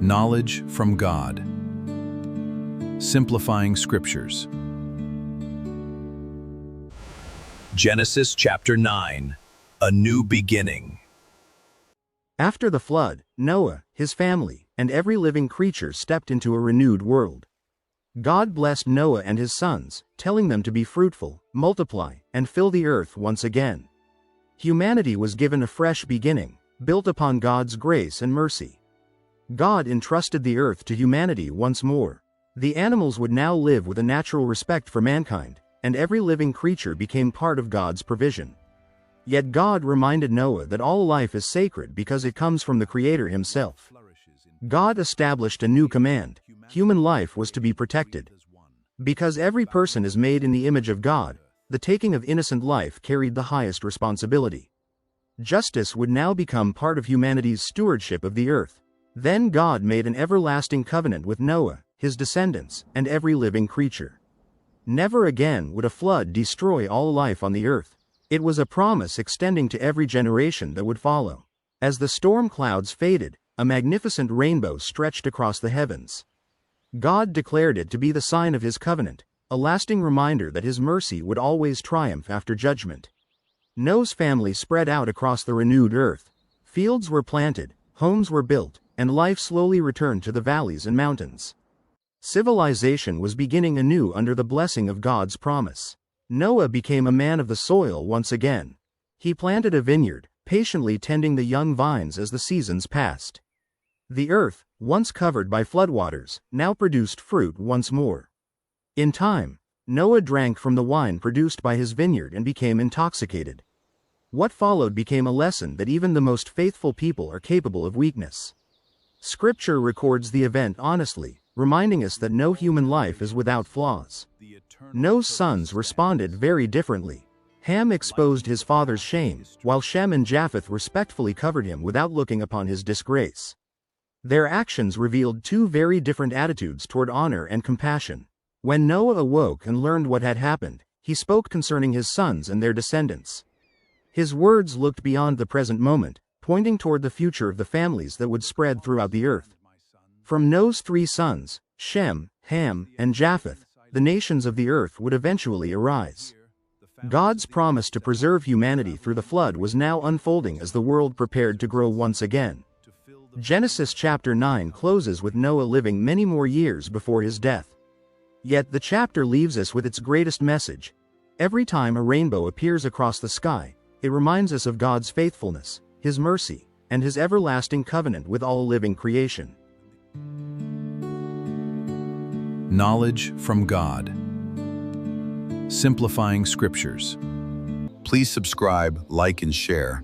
Knowledge from God. Simplifying Scriptures. Genesis chapter 9. A new beginning. After the flood, Noah, his family, and every living creature stepped into a renewed world. God blessed Noah and his sons, telling them to be fruitful, multiply, and fill the earth once again. Humanity was given a fresh beginning, built upon God's grace and mercy. God entrusted the earth to humanity once more. The animals would now live with a natural respect for mankind, and every living creature became part of God's provision. Yet God reminded Noah that all life is sacred because it comes from the Creator himself. God established a new command: human life was to be protected. Because every person is made in the image of God, the taking of innocent life carried the highest responsibility. Justice would now become part of humanity's stewardship of the earth. Then God made an everlasting covenant with Noah, his descendants, and every living creature. Never again would a flood destroy all life on the earth. It was a promise extending to every generation that would follow. As the storm clouds faded, a magnificent rainbow stretched across the heavens. God declared it to be the sign of his covenant, a lasting reminder that his mercy would always triumph after judgment. Noah's family spread out across the renewed earth. Fields were planted, homes were built, and life slowly returned to the valleys and mountains. Civilization was beginning anew under the blessing of God's promise. Noah became a man of the soil once again. He planted a vineyard, patiently tending the young vines as the seasons passed. The earth, once covered by floodwaters, now produced fruit once more. In time, Noah drank from the wine produced by his vineyard and became intoxicated. What followed became a lesson that even the most faithful people are capable of weakness. Scripture records the event honestly, reminding us that no human life is without flaws. Noah's sons responded very differently. Ham exposed his father's shame, while Shem and Japheth respectfully covered him without looking upon his disgrace. Their actions revealed two very different attitudes toward honor and compassion. When Noah awoke and learned what had happened, he spoke concerning his sons and their descendants. His words looked beyond the present moment, pointing toward the future of the families that would spread throughout the earth. From Noah's 3 sons, Shem, Ham, and Japheth, the nations of the earth would eventually arise. God's promise to preserve humanity through the flood was now unfolding as the world prepared to grow once again. Genesis chapter 9 closes with Noah living many more years before his death. Yet the chapter leaves us with its greatest message. Every time a rainbow appears across the sky, it reminds us of God's faithfulness, his mercy, and his everlasting covenant with all living creation. Knowledge from God. Simplifying Scriptures. Please subscribe, like, and share.